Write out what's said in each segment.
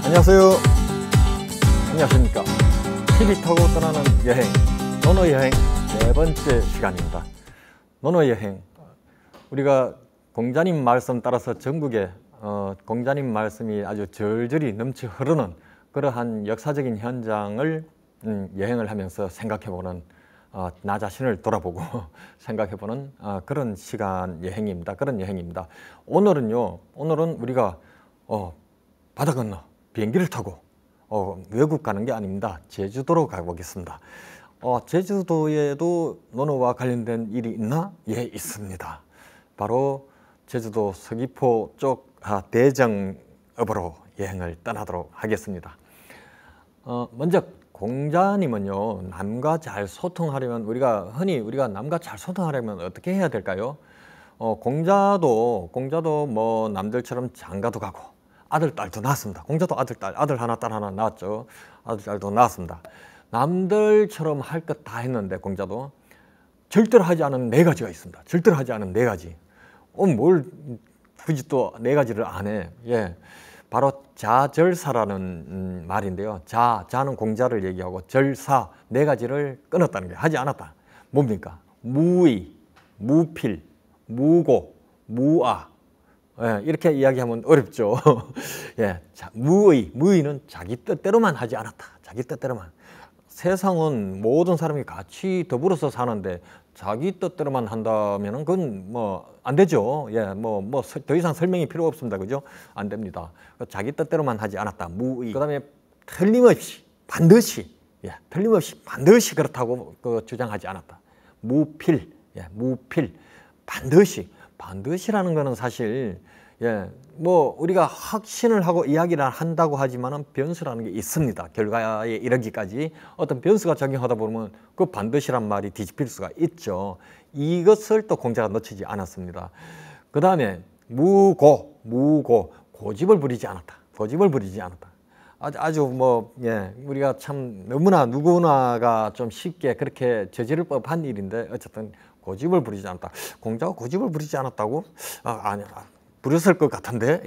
안녕하세요. 안녕하십니까. TV 타고 떠나는 여행, 노노여행 네 번째 시간입니다. 노노여행, 우리가 공자님 말씀 따라서 전국에 공자님 말씀이 아주 절절히 넘쳐 흐르는 그러한 역사적인 현장을 여행을 하면서 생각해보는, 나 자신을 돌아보고 생각해보는 그런 시간 여행입니다. 그런 여행입니다. 오늘은 우리가 바다 건너 비행기를 타고 외국 가는 게 아닙니다. 제주도로 가보겠습니다. 제주도에도 노노와 관련된 일이 있나? 예, 있습니다. 바로 제주도 서귀포 쪽 대정읍으로 여행을 떠나도록 하겠습니다. 먼저 공자님은요, 남과 잘 소통하려면 우리가 남과 잘 소통하려면 어떻게 해야 될까요? 공자도 뭐 남들처럼 장가도 가고 아들, 딸도 낳았습니다. 공자도 아들 하나, 딸 하나 낳았죠. 아들, 딸도 낳았습니다. 남들처럼 할 것 다 했는데 공자도 절대로 하지 않은 네 가지가 있습니다. 절대로 하지 않은 네 가지. 뭘 굳이 또 네 가지를 안 해. 예, 바로 자절사라는 말인데요. 자는 공자를 얘기하고 절사 네 가지를 끊었다는 게 하지 않았다. 뭡니까? 무의, 무필, 무고, 무아. 예, 이렇게 이야기하면 어렵죠. 예, 무의는 자기 뜻대로만 하지 않았다. 자기 뜻대로만. 세상은 모든 사람이 같이 더불어서 사는데 자기 뜻대로만 한다면은 그건 뭐 안 되죠. 예, 더 이상 설명이 필요 없습니다. 그죠? 안 됩니다. 자기 뜻대로만 하지 않았다. 무의. 그다음에 틀림없이 반드시 그렇다고 주장하지 않았다. 무필. 예, 무필. 반드시라는 거는 사실 우리가 확신을 하고 이야기를 한다고 하지만은 변수라는 게 있습니다. 결과에 이르기까지 어떤 변수가 작용하다 보면 그 반드시란 말이 뒤집힐 수가 있죠. 이것을 또 공자가 놓치지 않았습니다. 그 다음에 고집을 부리지 않았다. 아주 우리가 참 너무나 누구나가 좀 쉽게 그렇게 저지를 법한 일인데 어쨌든 고집을 부리지 않았다. 공자가 고집을 부리지 않았다고? 아니야. 부렸을 것 같은데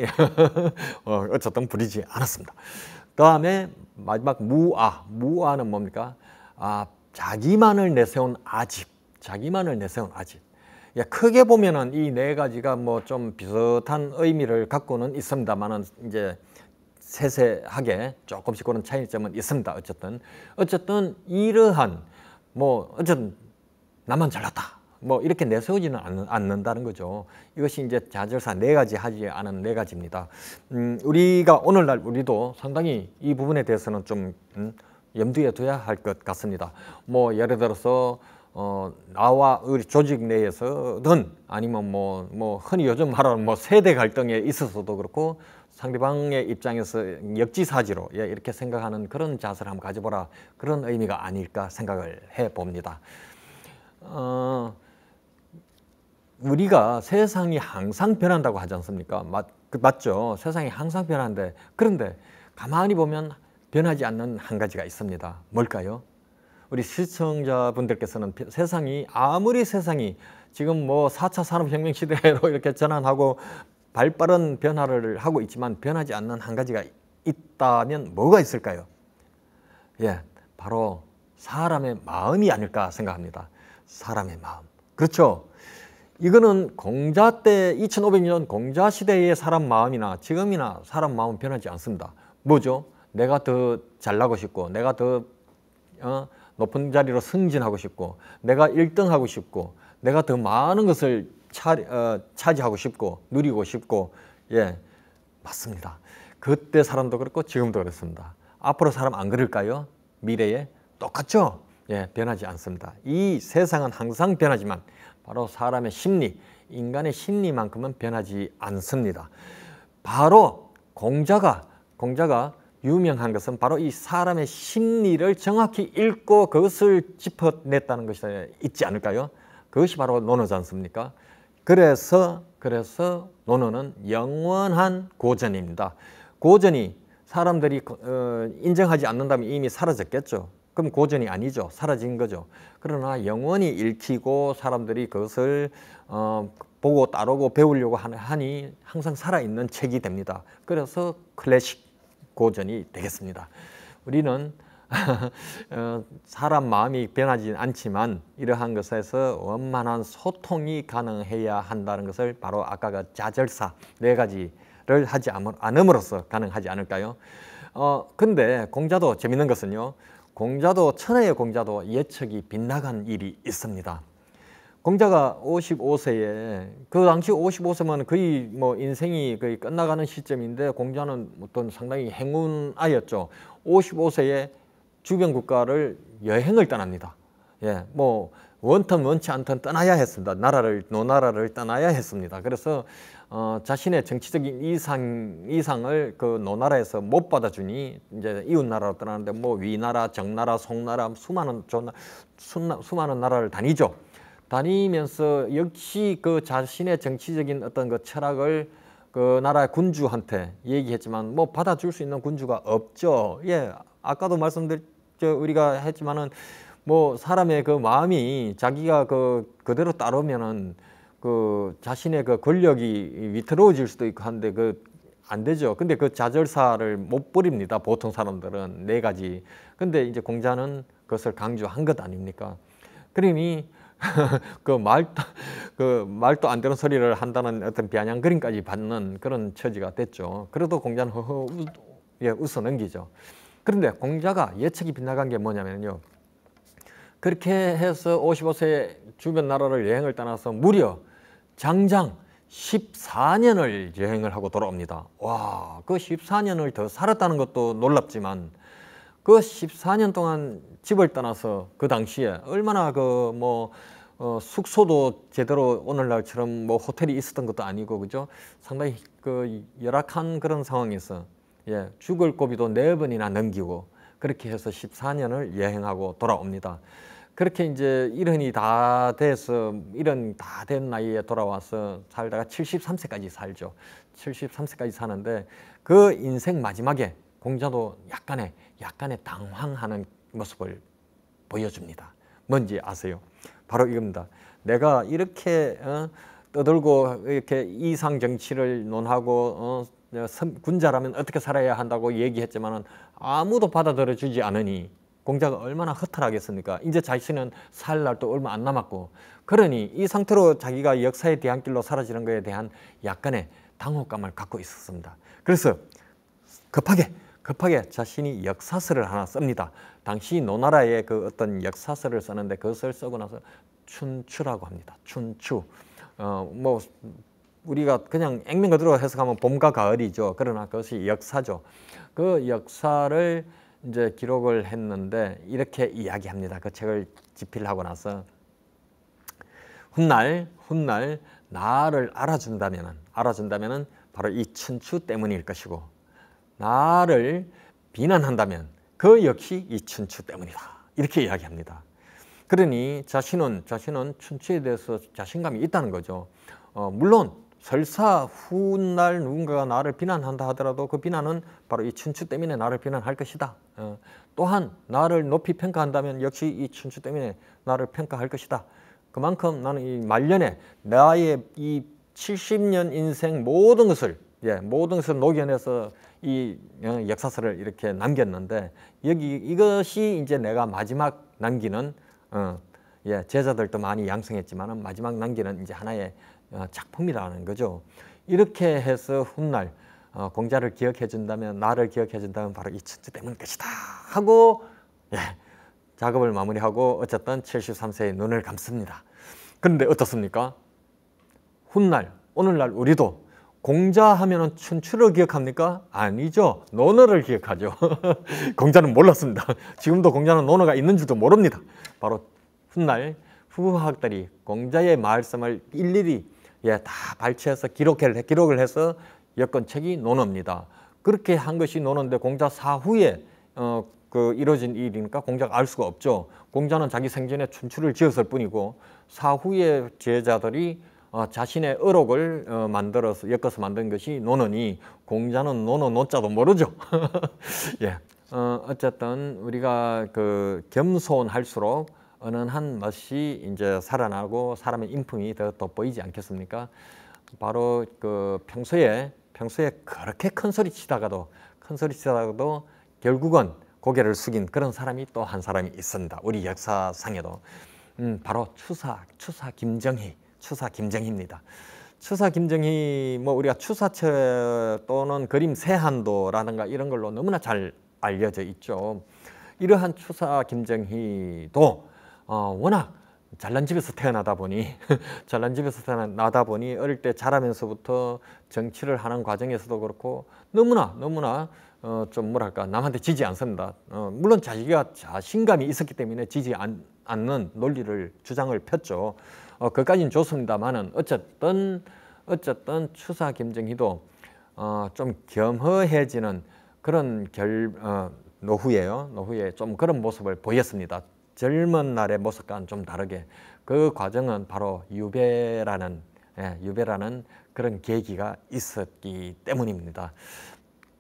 어쨌든 부리지 않았습니다. 그 다음에 마지막 무아는 뭡니까? 자기만을 내세운 아집. 예, 크게 보면은 이 네 가지가 뭐 좀 비슷한 의미를 갖고는 있습니다만은 이제 세세하게 조금씩 그런 차이점은 있습니다. 어쨌든 이러한 어쨌든 나만 잘났다. 이렇게 내세우지는 않는다는 거죠. 이것이 이제 자절사 네 가지 하지 않은 네 가지입니다. 우리가 오늘날 우리도 상당히 이 부분에 대해서는 좀 염두에 둬야 할 것 같습니다. 예를 들어서 나와 우리 조직 내에서든 아니면 흔히 요즘 말하는 세대 갈등에 있어서도 그렇고 상대방의 입장에서 역지사지로 이렇게 생각하는 그런 자세를 한번 가져보라, 그런 의미가 아닐까 생각을 해봅니다. 우리가 세상이 항상 변한다고 하지 않습니까? 맞죠? 세상이 항상 변하는데, 그런데 가만히 보면 변하지 않는 한 가지가 있습니다. 뭘까요? 우리 시청자분들께서는 아무리 세상이 지금 4차 산업혁명 시대로 이렇게 전환하고 발빠른 변화를 하고 있지만 변하지 않는 한 가지가 있다면 뭐가 있을까요? 예, 바로 사람의 마음이 아닐까 생각합니다. 사람의 마음. 그렇죠? 이거는 공자 때 2500년 공자 시대의 사람 마음이나 지금이나 사람 마음은 변하지 않습니다. 뭐죠? 내가 더 잘나고 싶고, 내가 더 높은 자리로 승진하고 싶고, 내가 1등하고 싶고, 내가 더 많은 것을 차지하고 싶고, 누리고 싶고, 예, 맞습니다. 그때 사람도 그렇고 지금도 그렇습니다. 앞으로 사람 안 그럴까요? 미래에 똑같죠? 예, 변하지 않습니다. 이 세상은 항상 변하지만 바로 사람의 심리, 인간의 심리만큼은 변하지 않습니다. 바로 공자가 유명한 것은 바로 이 사람의 심리를 정확히 읽고 그것을 짚어냈다는 것이 있지 않을까요? 그것이 바로 논어지 않습니까? 그래서 논어는 영원한 고전입니다. 고전이 사람들이 인정하지 않는다면 이미 사라졌겠죠. 그럼 고전이 아니죠. 사라진 거죠. 그러나 영원히 읽히고 사람들이 그것을 보고 따르고 배우려고 하니 항상 살아있는 책이 됩니다. 그래서 클래식 고전이 되겠습니다. 우리는 사람 마음이 변하지 않지만 이러한 것에서 원만한 소통이 가능해야 한다는 것을 바로 아까 그 자절사 4가지를 하지 않음으로써 가능하지 않을까요? 근데 공자도 재밌는 것은요. 공자도 천하의 공자도 예측이 빗나간 일이 있습니다. 공자가 55세에 그 당시 55세면 거의 뭐 인생이 거의 끝나가는 시점인데 공자는 어떤 상당히 행운아였죠. 55세에 주변 국가를 여행을 떠납니다. 예, 뭐 원턴 원치 않던 떠나야 했습니다. 노나라를 떠나야 했습니다. 그래서 자신의 정치적인 이상을 그 노나라에서 못 받아주니 이제 이웃 나라로 떠나는데 뭐 위나라, 정나라, 송나라 수많은 나라를 다니죠. 다니면서 역시 그 자신의 정치적인 어떤 그 철학을 그 나라의 군주한테 얘기했지만 뭐 받아줄 수 있는 군주가 없죠. 예, 아까도 우리가 했지만은 뭐 사람의 그 마음이 자기가 그대로 따르면은 그 자신의 그 권력이 위태로워질 수도 있고 한데 안 되죠. 근데 그 자절사를 못 버립니다. 보통 사람들은 4가지. 근데 이제 공자는 그것을 강조한 것 아닙니까? 그러니 그 말도 안 되는 소리를 한다는 어떤 비아냥거림까지 받는 그런 처지가 됐죠. 그래도 공자는 웃어 넘기죠. 그런데 공자가 예측이 빗나간 게 뭐냐면요. 그렇게 해서 55세 주변 나라를 여행을 떠나서 무려 장장 14년을 여행을 하고 돌아옵니다. 와, 그 14년을 더 살았다는 것도 놀랍지만 그 14년 동안 집을 떠나서 그 당시에 얼마나 숙소도 제대로 오늘날처럼 뭐 호텔이 있었던 것도 아니고 그죠? 상당히 그 열악한 그런 상황에서 죽을 고비도 4번이나 넘기고 그렇게 해서 14년을 여행하고 돌아옵니다. 그렇게 이제 일흔이 다 된 나이에 돌아와서 살다가 73세까지 살죠. 73세까지 사는데 그 인생 마지막에 공자도 약간의 당황하는 모습을 보여줍니다. 뭔지 아세요? 바로 이겁니다. 내가 이렇게 떠들고 이렇게 이상 정치를 논하고 군자라면 어떻게 살아야 한다고 얘기했지만은 아무도 받아들여 주지 않으니 공자가 얼마나 허탈하겠습니까? 이제 자신은 살 날도 얼마 안 남았고 그러니 이 상태로 자기가 역사의 뒤안길로 사라지는 것에 대한 약간의 당혹감을 갖고 있었습니다. 그래서 급하게 자신이 역사서를 하나 씁니다. 당시 노나라의 그 어떤 역사서를 쓰는데 그것을 쓰고 나서 춘추라고 합니다. 춘추. 뭐 우리가 그냥 액면 그대로 해석하면 봄과 가을이죠. 그러나 그것이 역사죠. 그 역사를 이제 기록을 했는데 이렇게 이야기합니다. 그 책을 집필하고 나서 훗날 나를 알아준다면은 바로 이 춘추 때문일 것이고 나를 비난한다면 그 역시 이 춘추 때문이다. 이렇게 이야기합니다. 그러니 자신은 춘추에 대해서 자신감이 있다는 거죠. 물론 설사 훗날 누군가가 나를 비난한다 하더라도 그 비난은 바로 이 춘추 때문에 나를 비난할 것이다. 또한 나를 높이 평가한다면 역시 이 춘추 때문에 나를 평가할 것이다. 그만큼 나는 이 말년에 나의 이 70년 인생 모든 것을 녹여내서 이 역사서를 이렇게 남겼는데 이것이 이제 내가 마지막 남기는 제자들도 많이 양성했지만은 마지막 남기는 이제 하나의 작품이라는 거죠. 이렇게 해서 훗날 공자를 기억해 준다면 나를 기억해 준다면 바로 이 춘추 때문일 것이다 하고 작업을 마무리하고 어쨌든 73세에 눈을 감습니다. 그런데 어떻습니까? 훗날 오늘날 우리도 공자 하면은 춘추를 기억합니까? 아니죠. 논어를 기억하죠. 공자는 몰랐습니다. 지금도 공자는 논어가 있는 줄도 모릅니다. 바로 훗날 후학들이 공자의 말씀을 일일이 다 발췌해서 기록을 해서 엮은 책이 논어입니다. 그렇게 한 것이 논어인데 공자 사후에 이루어진 일이니까 공자가 알 수가 없죠. 공자는 자기 생전에 춘추를 지었을 뿐이고 사후에 제자들이 자신의 어록을 엮어서 만든 것이 논어니 공자는 논어 논자도 모르죠. 어쨌든 우리가 겸손할수록 은은한 맛이 이제 살아나고 사람의 인품이 더 돋보이지 않겠습니까? 바로 평소에 그렇게 큰 소리 치다가도 큰 소리 치다가도 결국은 고개를 숙인 그런 사람이 또 한 사람이 있습니다. 우리 역사상에도. 바로 추사 김정희입니다. 추사 김정희, 뭐 우리가 추사체 또는 그림 세한도라든가 이런 걸로 너무나 잘 알려져 있죠. 이러한 추사 김정희도 워낙 잘난 집에서 태어나다 보니 어릴 때 자라면서부터 정치를 하는 과정에서도 그렇고 너무나 좀 뭐랄까 남한테 지지 않습니다. 물론 자기가 자신감이 있었기 때문에 지지 않는 논리를 주장을 폈죠. 그까지는 좋습니다만은 어쨌든 추사 김정희도 좀 겸허해지는 그런 노후에 좀 그런 모습을 보였습니다. 젊은 날의 모습과는 좀 다르게. 그 과정은 바로 유배라는 그런 계기가 있었기 때문입니다.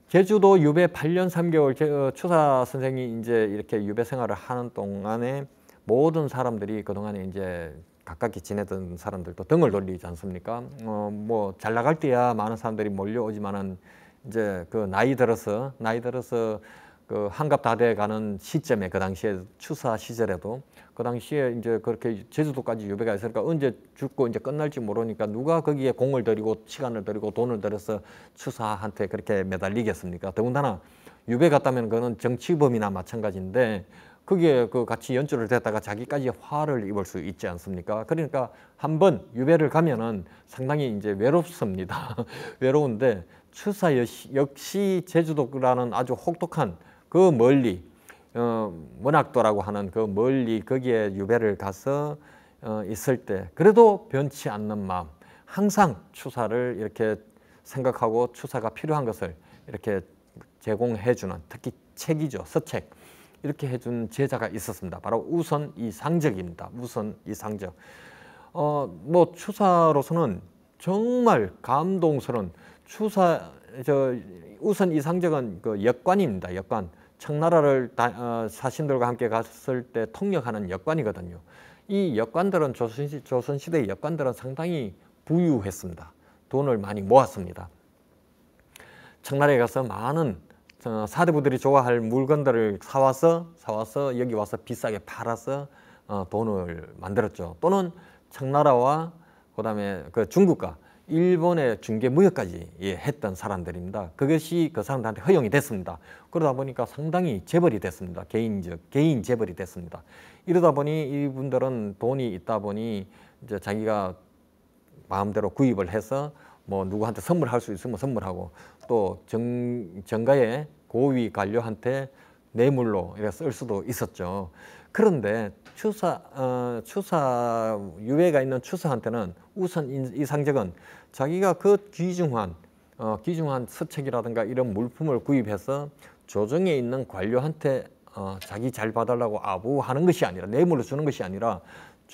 제주도 유배 8년 3개월 추사 선생이 이제 이렇게 유배 생활을 하는 동안에 모든 사람들이 그동안에 이제 가깝게 지내던 사람들도 등을 돌리지 않습니까? 뭐 잘 나갈 때야 많은 사람들이 몰려오지만은 이제 그 나이 들어서 그 한갑 다 돼 가는 시점에, 그 당시에 추사 시절에도 그 당시에 이제 그렇게 제주도까지 유배가 있으니까 언제 죽고 이제 끝날지 모르니까 누가 거기에 공을 들이고 시간을 들이고 돈을 들여서 추사한테 그렇게 매달리겠습니까? 더군다나 유배 갔다면 그는 정치범이나 마찬가지인데 거기에 그 같이 연주를 됐다가 자기까지 화를 입을 수 있지 않습니까? 그러니까 한번 유배를 가면은 상당히 이제 외롭습니다. 외로운데 추사 역시 제주도라는 아주 혹독한 그 멀리 원학도라고 하는 그 멀리 거기에 유배를 가서 있을 때 그래도 변치 않는 마음, 항상 추사를 이렇게 생각하고 추사가 필요한 것을 이렇게 제공해주는, 특히 책이죠, 서책, 이렇게 해준 제자가 있었습니다. 바로 우선 이상적입니다. 우선 이상적. 뭐 추사로서는 정말 감동스러운 우선 이상적은 그 역관입니다. 역관. 청나라를 사신들과 함께 갔을 때 통역하는 역관이거든요. 이 역관들은 조선시대의 역관들은 상당히 부유했습니다. 돈을 많이 모았습니다. 청나라에 가서 많은 사대부들이 좋아할 물건들을 사와서 여기 와서 비싸게 팔아서 돈을 만들었죠. 또는 청나라와 그다음에 그 중국과 일본의 중개 무역까지 했던 사람들입니다. 그것이 그 사람들한테 허용이 됐습니다. 그러다 보니까 상당히 재벌이 됐습니다. 개인 재벌이 됐습니다. 이러다 보니 이분들은 돈이 있다 보니 이제 자기가 마음대로 구입을 해서 뭐 누구한테 선물할 수 있으면 선물하고 또 정가의 고위 관료한테 뇌물로 이렇게 쓸 수도 있었죠. 그런데 유해가 있는 추사한테는 우선 이상적은 자기가 그 귀중한 서책이라든가 이런 물품을 구입해서 조정에 있는 관료한테 자기 잘 봐달라고 아부하는 것이 아니라, 뇌물로 주는 것이 아니라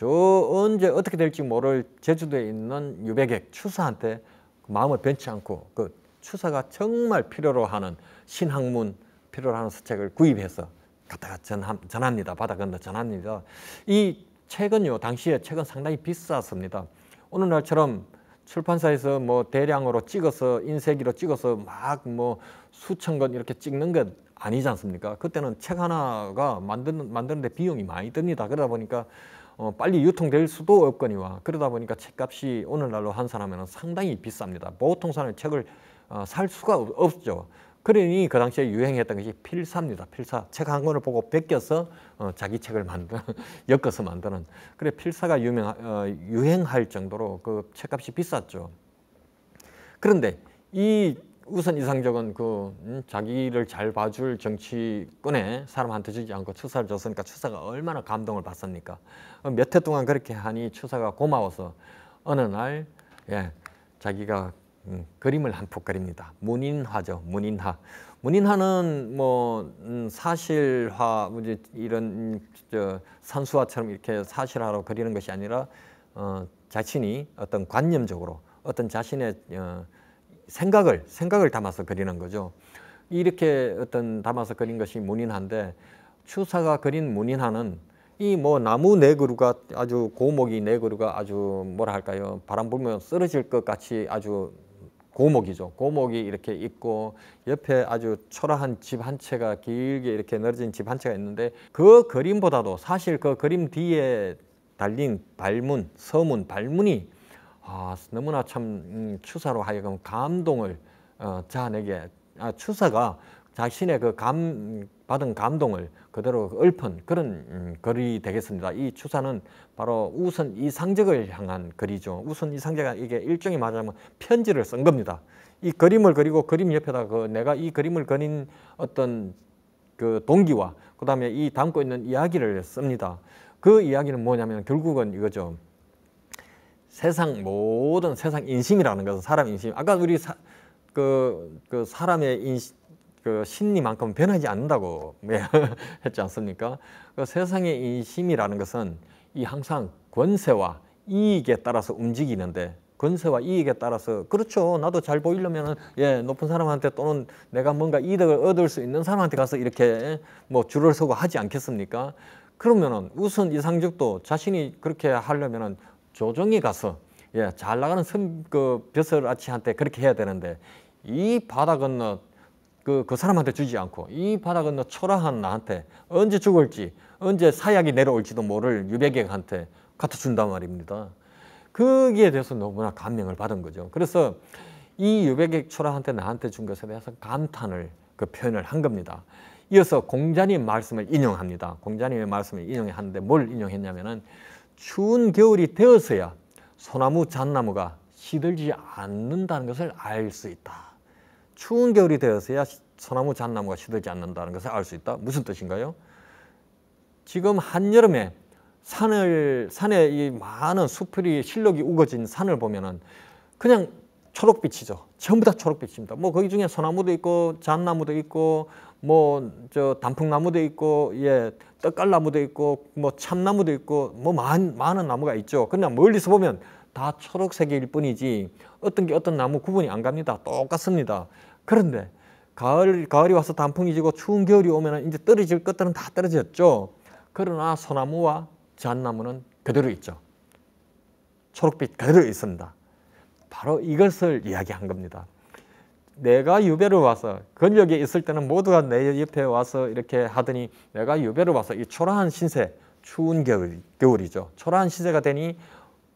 언제 어떻게 될지 모를 제주도에 있는 유배객 추사한테 마음을 변치 않고 그 추사가 정말 필요로 하는 신학문, 필요로 하는 서책을 구입해서 갖다가 전합니다. 바다 건너 전합니다. 이 책은요, 당시에 책은 상당히 비쌌습니다. 오늘날처럼 출판사에서 뭐 대량으로 찍어서 인쇄기로 찍어서 막 뭐 수천 권 이렇게 찍는 것 아니지 않습니까? 그때는 책 하나가 만드는데 비용이 많이 듭니다. 그러다 보니까 빨리 유통될 수도 없거니와, 그러다 보니까 책값이 오늘날로 환산하면 상당히 비쌉니다. 보통 사람이 책을 살 수가 없죠. 그러니 그 당시에 유행했던 것이 필사입니다. 필사. 책 한 권을 보고 베껴서 자기 책을 엮어서 만드는. 그래 필사가 유행할 정도로 그 책값이 비쌌죠. 그런데 이 우선 이상적은 자기를 잘 봐줄 정치권에 사람한테 주지 않고 추사를 줬으니까 추사가 얼마나 감동을 받습니까? 몇 해 동안 그렇게 하니 추사가 고마워서 어느 날 자기가 그림을 한 폭 그립니다. 문인화죠. 문인화는 뭐 사실화, 이런 산수화처럼 이렇게 사실화로 그리는 것이 아니라 자신이 어떤 관념적으로 어떤 자신의 생각을 담아서 그리는 거죠. 이렇게 담아서 그린 것이 문인화인데, 추사가 그린 문인화는 이 뭐 나무 네 그루가 아주 고목이 네 그루가 아주 뭐라 할까요? 바람 불면 쓰러질 것 같이 아주 고목이죠. 고목이 이렇게 있고 옆에 아주 초라한 집 한 채가 길게 이렇게 늘어진 집 한 채가 있는데 그 그림보다도 사실 그 그림 뒤에 달린 발문, 서문, 발문이 너무나 참 추사로 하여금 감동을 자아내게 추사가 자신의 그 받은 감동을 그대로 읊은 그런 글이 되겠습니다. 이 추사는 바로 우선 이상적을 향한 글이죠. 우선 이상적가 이게 일종의 말하자면 편지를 쓴 겁니다. 이 그림을 그리고 그림 옆에다 내가 이 그림을 그린 어떤 그 동기와 그 다음에 이 담고 있는 이야기를 씁니다. 그 이야기는 뭐냐면 결국은 이거죠. 모든 세상 인심이라는 것은 사람 인심. 아까 우리 사람의 그 심리만큼 변하지 않는다고 했지 않습니까? 그 세상의 인심이라는 것은 이 항상 권세와 이익에 따라서 움직이는데 권세와 이익에 따라서 그렇죠. 나도 잘 보이려면 높은 사람한테 또는 내가 뭔가 이득을 얻을 수 있는 사람한테 가서 이렇게 뭐 줄을 서고 하지 않겠습니까? 그러면은 우선 이상적도 자신이 그렇게 하려면은 조정에 가서 잘 나가는 그 벼슬아치한테 그렇게 해야 되는데 이 바다 건너 그 사람한테 주지 않고 이 바다 건너 초라한 나한테 언제 죽을지 언제 사약이 내려올지도 모를 유배객한테 갖다 준단 말입니다. 거기에 대해서 너무나 감명을 받은 거죠. 그래서 이 유배객 초라한테 나한테 준 것에 대해서 감탄을 그 표현을 한 겁니다. 이어서 공자님 말씀을 인용합니다. 공자님의 말씀을 인용하는데 뭘 인용했냐면은 추운 겨울이 되어서야 소나무 잣나무가 시들지 않는다는 것을 알 수 있다. 추운 겨울이 되어서야 소나무 잣나무가 시들지 않는다는 것을 알 수 있다. 무슨 뜻인가요? 지금 한여름에 산에 이 많은 수풀이 실록이 우거진 산을 보면은 그냥 초록빛이죠. 전부 다 초록빛입니다. 뭐 거기 중에 소나무도 있고 잣나무도 있고 뭐 단풍나무도 있고 떡갈나무도 있고 뭐 참나무도 있고 뭐 많은 나무가 있죠. 그냥 멀리서 보면 다 초록색일 뿐이지 어떤 나무 구분이 안 갑니다. 똑같습니다. 그런데 가을이 와서 단풍이 지고 추운 겨울이 오면 이제 떨어질 것들은 다 떨어졌죠. 그러나 소나무와 잣나무는 그대로 있죠. 초록빛 그대로 있습니다. 바로 이것을 이야기한 겁니다. 내가 유배를 와서 권력에 있을 때는 모두가 내 옆에 와서 이렇게 하더니 내가 유배를 와서 이 초라한 신세, 추운 겨울이죠. 초라한 신세가 되니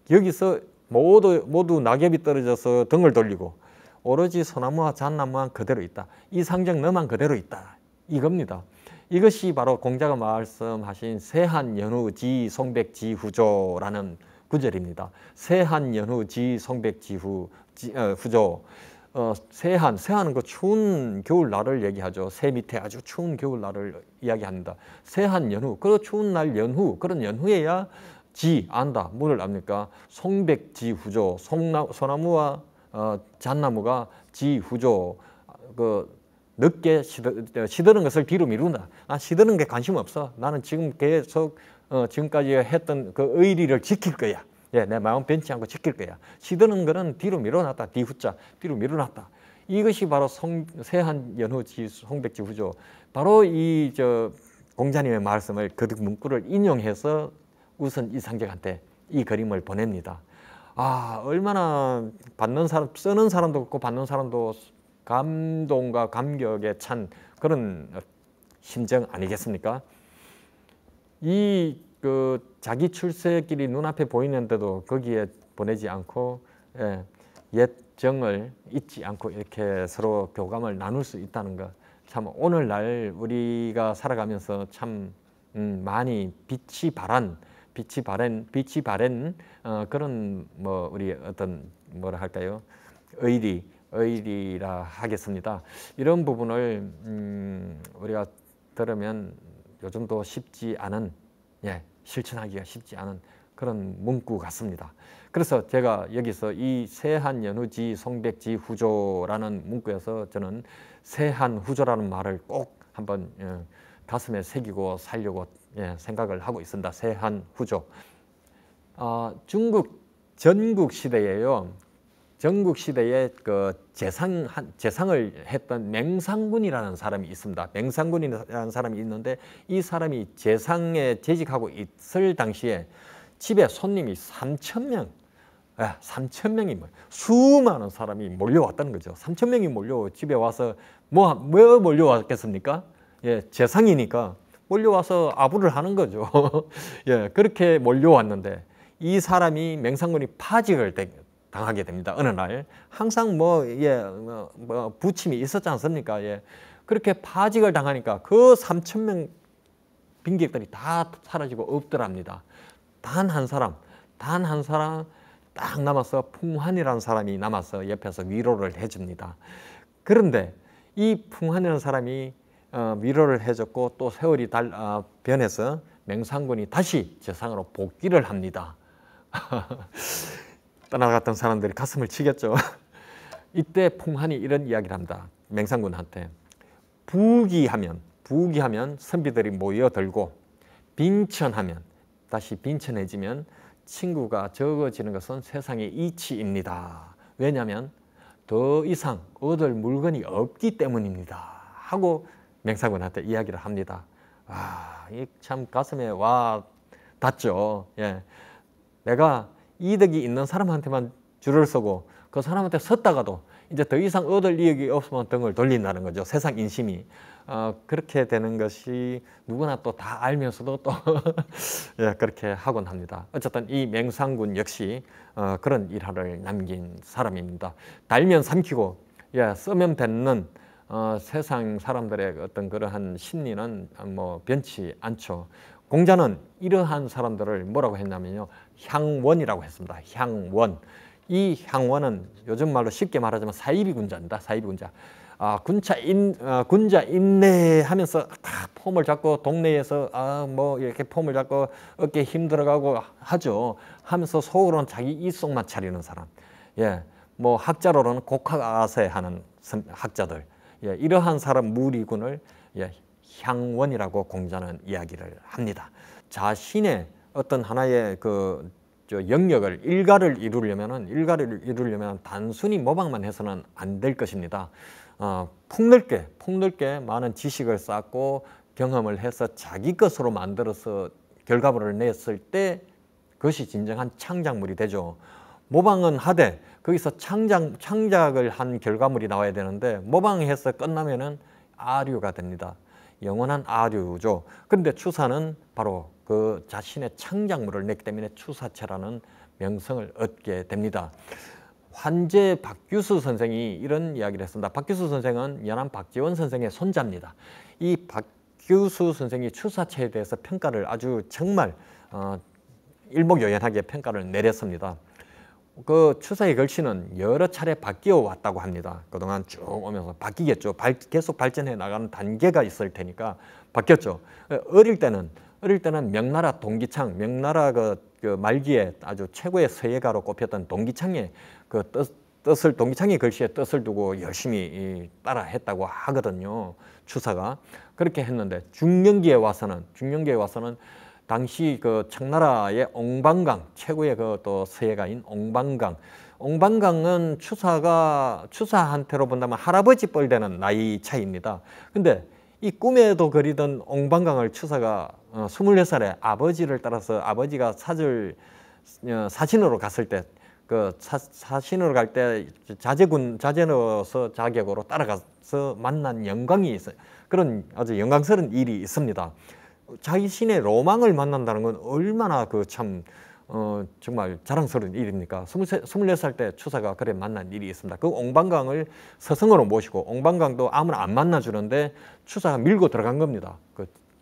여기서 모두 낙엽이 떨어져서 등을 돌리고 오로지 소나무와 잣나무만 그대로 있다. 이 상정 너만 그대로 있다. 이겁니다. 이것이 바로 공자가 말씀하신 세한연후지 송백지후조라는 구절입니다. 세한연후지 송백지후조. 세한은 그 추운 겨울날을 얘기하죠. 새 밑에 아주 추운 겨울날을 이야기합니다. 세한연후, 그 추운 날 연후, 그런 연후에야 안다. 뭐를 압니까? 송백지후조, 소나무와 잣나무가 지후조, 늦게 시드는 것을 뒤로 미룬다. 시드는 게 관심 없어. 나는 지금 계속 지금까지 했던 그 의리를 지킬 거야. 내 마음 변치 않고 지킬 거야. 시드는 거는 뒤로 미뤄놨다. 뒤후자 뒤로 미뤄놨다. 이것이 바로 세한연후지 송백지후조. 바로 이 공자님의 말씀을 그 문구를 인용해서 우선 이상적한테 이 그림을 보냅니다. 얼마나 쓰는 사람도 없고 받는 사람도 감동과 감격에 찬 그런 심정 아니겠습니까? 자기 출세길이 눈앞에 보이는데도 거기에 보내지 않고 옛 정을 잊지 않고 이렇게 서로 교감을 나눌 수 있다는 것, 참 오늘날 우리가 살아가면서 참 많이 빛이 바랜 그런 우리 어떤 뭐라 할까요? 의리라 하겠습니다. 이런 부분을 우리가 들으면 요즘도 쉽지 않은, 실천하기가 쉽지 않은 그런 문구 같습니다. 그래서 제가 여기서 이 세한연후지 송백지후조라는 문구에서 저는 세한후조라는 말을 꼭 한번 가슴에 새기고 살려고 생각을 하고 있습니다. 세한후조. 중국 전국 시대에요. 전국 시대에 그 재상을 했던 맹상군이라는 사람이 있습니다. 맹상군이라는 사람이 있는데 이 사람이 재상에 재직하고 있을 당시에 집에 손님이 3,000명, 3천 명이 수많은 사람이 몰려왔다는 거죠. 3천 명이 집에 와서 뭐 몰려왔겠습니까? 예, 제상이니까 몰려와서 아부를 하는 거죠. 예, 그렇게 몰려왔는데 이 사람이 맹상군이 파직을 당하게 됩니다. 어느 날 항상 부침이 있었지 않습니까? 예, 그렇게 파직을 당하니까 그 3천 명 빈객들이 다 사라지고 없더랍니다. 단 한 사람 딱 남아서 풍환이라는 사람이 남아서 옆에서 위로를 해줍니다. 그런데 이 풍환이라는 사람이 위로를 해줬고 또 세월이 변해서 맹상군이 다시 제상으로 복귀를 합니다. 떠나갔던 사람들이 가슴을 치겠죠. 이때 풍환이 이런 이야기를 합니다. 맹상군한테 부귀하면 선비들이 모여들고 빈천하면 다시 빈천해지면 친구가 적어지는 것은 세상의 이치입니다. 왜냐하면 더 이상 얻을 물건이 없기 때문입니다. 하고 맹상군한테 이야기를 합니다. 이 참 가슴에 와 닿죠. 예. 내가 이득이 있는 사람한테만 줄을 서고 그 사람한테 섰다가도 이제 더 이상 얻을 이익이 없으면 등을 돌린다는 거죠. 세상 인심이. 그렇게 되는 것이 누구나 또 다 알면서도 또 예, 그렇게 하곤 합니다. 어쨌든 이 맹상군 역시 그런 일화를 남긴 사람입니다. 달면 삼키고 쓰면 뱉는 세상 사람들의 어떤 그러한 심리는 변치 않죠. 공자는 이러한 사람들을 뭐라고 했냐면요, 향원이라고 했습니다. 향원. 이 향원은 요즘 말로 쉽게 말하자면 사이비군자입니다. 사이비군자. 군자 인내하면서 폼을 잡고 동네에서 이렇게 폼을 잡고 어깨에 힘 들어가고 하죠. 하면서 속으로는 자기 이속만 차리는 사람. 예, 학자로는 곡학아세하는 학자들. 예, 이러한 사람 무리군을 향원이라고 공자는 이야기를 합니다. 자신의 어떤 하나의 영역을 일가를 이루려면 단순히 모방만 해서는 안 될 것입니다. 폭넓게 많은 지식을 쌓고 경험을 해서 자기 것으로 만들어서 결과물을 냈을 때 그것이 진정한 창작물이 되죠. 모방은 하되 거기서 창작을 한 결과물이 나와야 되는데 모방해서 끝나면은 아류가 됩니다. 영원한 아류죠. 그런데 추사는 바로 그 자신의 창작물을 냈기 때문에 추사체라는 명성을 얻게 됩니다. 환재 박규수 선생이 이런 이야기를 했습니다. 박규수 선생은 연암 박지원 선생의 손자입니다. 이 박규수 선생이 추사체에 대해서 평가를 아주 정말 일목요연하게 평가를 내렸습니다. 그 추사의 글씨는 여러 차례 바뀌어 왔다고 합니다. 그동안 쭉 오면서 바뀌겠죠. 계속 발전해 나가는 단계가 있을 테니까 바뀌었죠. 어릴 때는 명나라 동기창, 명나라 그 말기에 아주 최고의 서예가로 꼽혔던 동기창의 동기창의 글씨에 뜻을 두고 열심히 따라 했다고 하거든요. 추사가. 그렇게 했는데 중년기에 와서는 당시 그 청나라의 옹방강, 최고의 또 서예가인 옹방강은 추사한테로 본다면 할아버지 뻘 되는 나이 차이입니다. 근데 이 꿈에도 그리던 옹방강을 추사가 24살에 아버지를 따라서 아버지가 사신으로 갔을 때 사신으로 갈 때 자제노서 자격으로 따라가서 만난 영광이 있어요. 그런 아주 영광스러운 일이 있습니다. 자신의 로망을 만난다는 건 얼마나 정말 자랑스러운 일입니까? 24살 때 추사가 그래 만난 일이 있습니다. 그 옹방강을 서성으로 모시고 옹방강도 아무나 안 만나주는데 추사가 밀고 들어간 겁니다.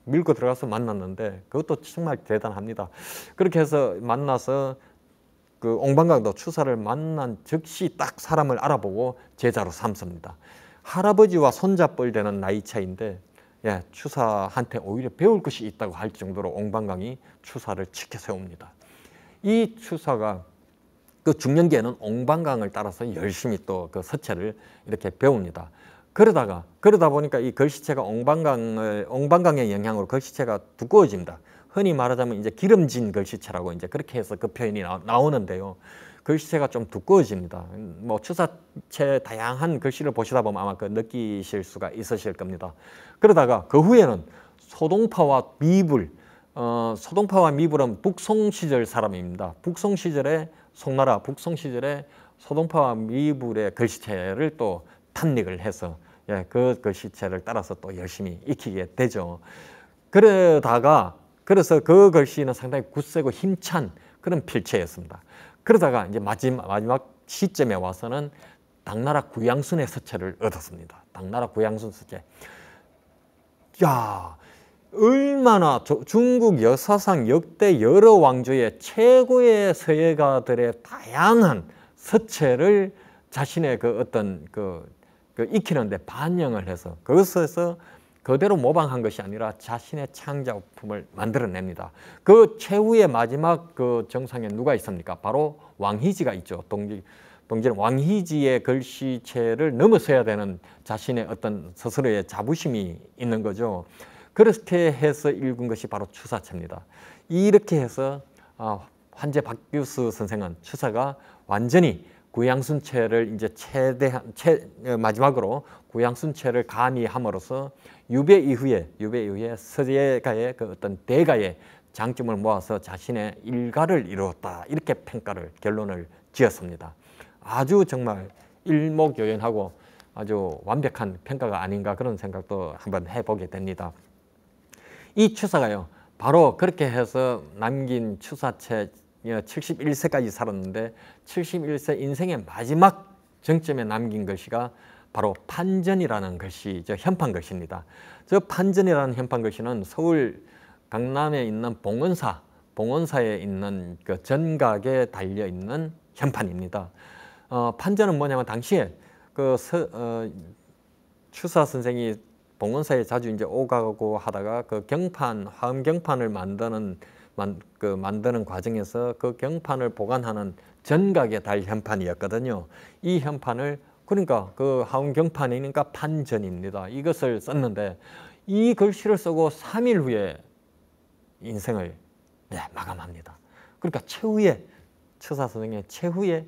밀고 들어가서 만났는데 그것도 정말 대단합니다. 그렇게 해서 만나서 그 옹방강도 추사를 만난 즉시 딱 사람을 알아보고 제자로 삼습니다. 할아버지와 손자뻘 되는 나이 차이인데 추사한테 오히려 배울 것이 있다고 할 정도로 옹방강이 추사를 지켜 세웁니다. 이 추사가 그 중년기에는 옹방강을 따라서 열심히 또 그 서체를 이렇게 배웁니다. 그러다 보니까 이 글씨체가 옹방강의 영향으로 글씨체가 두꺼워집니다. 흔히 말하자면 이제 기름진 글씨체라고 이제 그렇게 해서 그 표현이 나오는데요. 글씨체가 좀 두꺼워집니다. 추사체 다양한 글씨를 보시다 보면 아마 느끼실 수가 있으실 겁니다. 그러다가 그 후에는 소동파와 비불, 소동파와 미불은 북송 시절 사람입니다. 북송 시절에 송나라 북송 시절에 소동파와 미불의 글씨체를 또 탐닉을 해서 그 글씨체를 따라서 또 열심히 익히게 되죠. 그래서 그 글씨는 상당히 굳세고 힘찬 그런 필체였습니다. 그러다가 이제 마지막 시점에 와서는 당나라 구양순의 서체를 얻었습니다. 당나라 구양순 서체. 야, 얼마나 중국 역사상 역대 여러 왕조의 최고의 서예가들의 다양한 서체를 자신의 그 어떤 그 익히는데 반영을 해서 그것에서 그대로 모방한 것이 아니라 자신의 창작품을 만들어냅니다. 그 최후의 마지막 그 정상에 누가 있습니까? 바로 왕희지가 있죠. 동지는 왕희지의 글씨체를 넘어서야 되는 자신의 어떤 스스로의 자부심이 있는 거죠. 그렇게 해서 읽은 것이 바로 추사체입니다. 이렇게 해서 환재 박규수 선생은 추사가 완전히 구양순체를 이제 마지막으로 구양순체를 가미함으로써 유배 이후에 서예가의 그 어떤 대가의 장점을 모아서 자신의 일가를 이루었다. 이렇게 결론을 지었습니다. 아주 정말 일목요연하고 아주 완벽한 평가가 아닌가 그런 생각도 한번 해보게 됩니다. 이 추사가요, 바로 그렇게 해서 남긴 추사체 71세까지 살았는데 71세 인생의 마지막 정점에 남긴 글씨가 바로 판전이라는 글씨죠. 현판 글씨입니다. 저 판전이라는 현판 글씨는 서울 강남에 있는 봉원사에 있는 그 전각에 달려 있는 현판입니다. 판전은 뭐냐면 당시에 추사 선생이 봉원사에 자주 이제 오가고 하다가 그 화엄 경판을 만드는 과정에서 그 경판을 보관하는 전각의 달 현판이었거든요. 이 현판을 그러니까 그 화엄 경판이니까 판전입니다. 이것을 썼는데 이 글씨를 쓰고 3일 후에 인생을 마감합니다. 그러니까 추사 선생의 최후의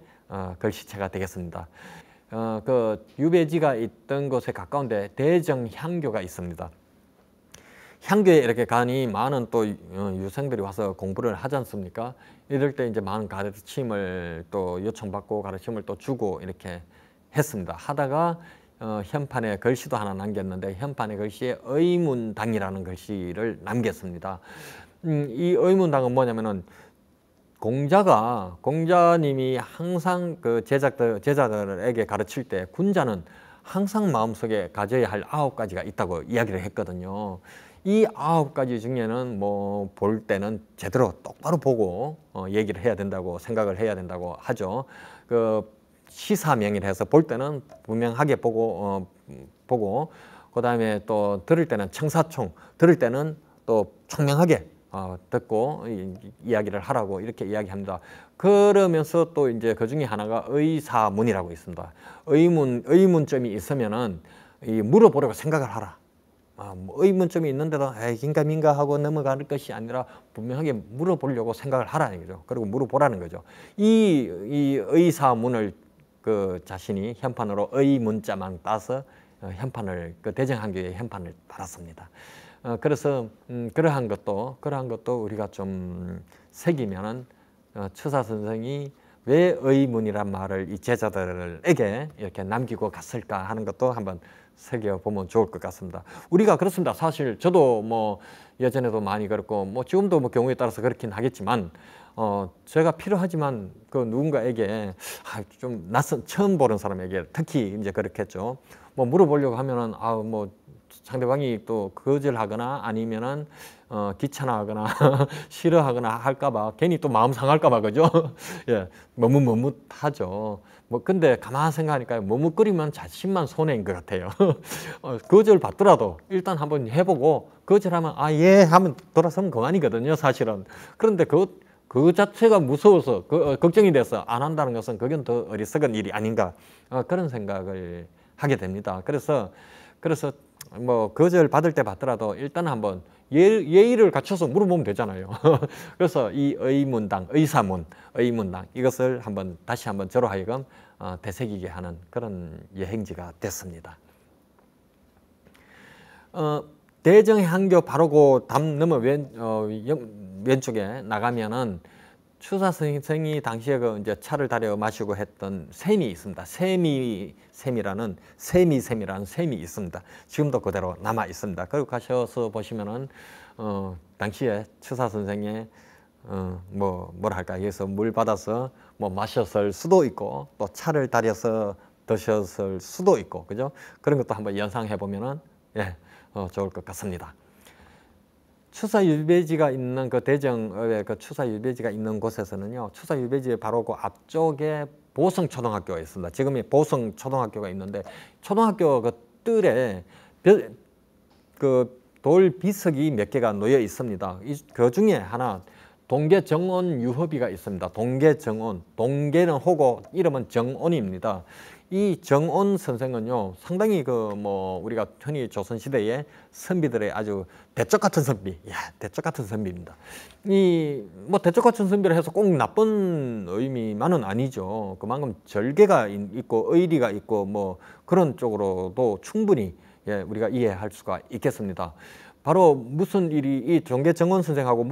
글씨체가 되겠습니다. 그 유배지가 있던 곳에 가까운데 대정향교가 있습니다. 향교에 이렇게 가니 많은 또 유생들이 와서 공부를 하지 않습니까? 이럴 때 이제 많은 가르침을 또 요청받고 가르침을 또 주고 이렇게 했습니다. 하다가 현판에 글씨도 하나 남겼는데 현판의 글씨에 의문당이라는 글씨를 남겼습니다. 이 의문당은 뭐냐면은 공자님이 항상 그 제자들에게 가르칠 때 군자는 항상 마음속에 가져야 할 9가지가 있다고 이야기를 했거든요. 이 9가지 중에는 뭐 볼 때는 제대로 똑바로 보고 얘기를 해야 된다고 생각을 해야 된다고 하죠. 그 시사명의를 해서 볼 때는 분명하게 보고 그다음에 또 들을 때는 청사총, 들을 때는 또 총명하게 듣고 이야기를 하라고 이렇게 이야기합니다. 그러면서 또 이제 그 중에 하나가 의사문이라고 있습니다. 의문점이 있으면은 물어보려고 생각을 하라. 의문점이 있는데도 긴가민가 하고 넘어갈 것이 아니라 분명하게 물어보려고 생각을 하라는 거죠. 그리고 물어보라는 거죠. 이 의사문을 그 자신이 현판으로 의문자만 따서 현판을 그 대정한교의 현판을 달았습니다. 그래서 그러한 것도 우리가 좀 새기면은 추사 선생이 왜 의문이란 말을 이 제자들에게 이렇게 남기고 갔을까 하는 것도 한번 새겨보면 좋을 것 같습니다. 우리가 그렇습니다. 사실 저도 뭐 예전에도 많이 그렇고 뭐 지금도 뭐 경우에 따라서 그렇긴 하겠지만 제가 필요하지만 그 누군가에게 좀 처음 보는 사람에게 특히 이제 그렇겠죠. 뭐 물어보려고 하면은 뭐 상대방이 또 거절하거나 아니면은 귀찮아하거나 싫어하거나 할까봐 괜히 또 마음 상할까봐 그죠? 예, 머뭇머뭇하죠. 뭐 근데 가만 생각하니까 머뭇거리면 자신만 손해인 것 같아요. 거절 받더라도 일단 한번 해보고 거절하면 예 하면 돌아서면 그만이거든요, 사실은. 그런데 그 자체가 무서워서 걱정이 돼서 안 한다는 것은 그건 더 어리석은 일이 아닌가 그런 생각을 하게 됩니다. 그래서 뭐 거절 받을 때 받더라도 일단 한번 예의를 갖춰서 물어보면 되잖아요. 그래서 이 의문당 이것을 다시 한번 저로 하여금 되새기게 하는 그런 여행지가 됐습니다. 대정해안교 바로 그 담 넘어 왼쪽에 나가면은 추사 선생이 당시에 그 이제 차를 다려 마시고 했던 샘이 있습니다. 샘이라는 샘이 있습니다. 지금도 그대로 남아 있습니다. 그리고 가셔서 보시면은 당시에 추사 선생의 뭐랄까 여기서 물 받아서 뭐 마셨을 수도 있고 또 차를 다려서 드셨을 수도 있고 그죠? 그런 것도 한번 연상해 보면은 좋을 것 같습니다. 추사 유배지가 있는 그 대정의 그 추사 유배지가 있는 곳에서는요, 추사 유배지의 바로 그 앞쪽에 보성초등학교가 있습니다. 지금이 보성초등학교가 있는데 초등학교 그 뜰에 그 돌 비석이 몇 개가 놓여 있습니다. 그 중에 하나 동계정온 유허비가 있습니다. 동계정온, 동계는 호고 이름은 정온입니다. 이 정온 선생은요, 상당히 우리가 흔히 조선시대의 선비들의 아주 대쪽 같은 선비, 대쪽 같은 선비입니다. 대쪽 같은 선비를 해서 꼭 나쁜 의미만은 아니죠. 그만큼 절개가 있고 의리가 있고 그런 쪽으로도 충분히 우리가 이해할 수가 있겠습니다. 바로 무슨 일이 이 동계정온 선생하고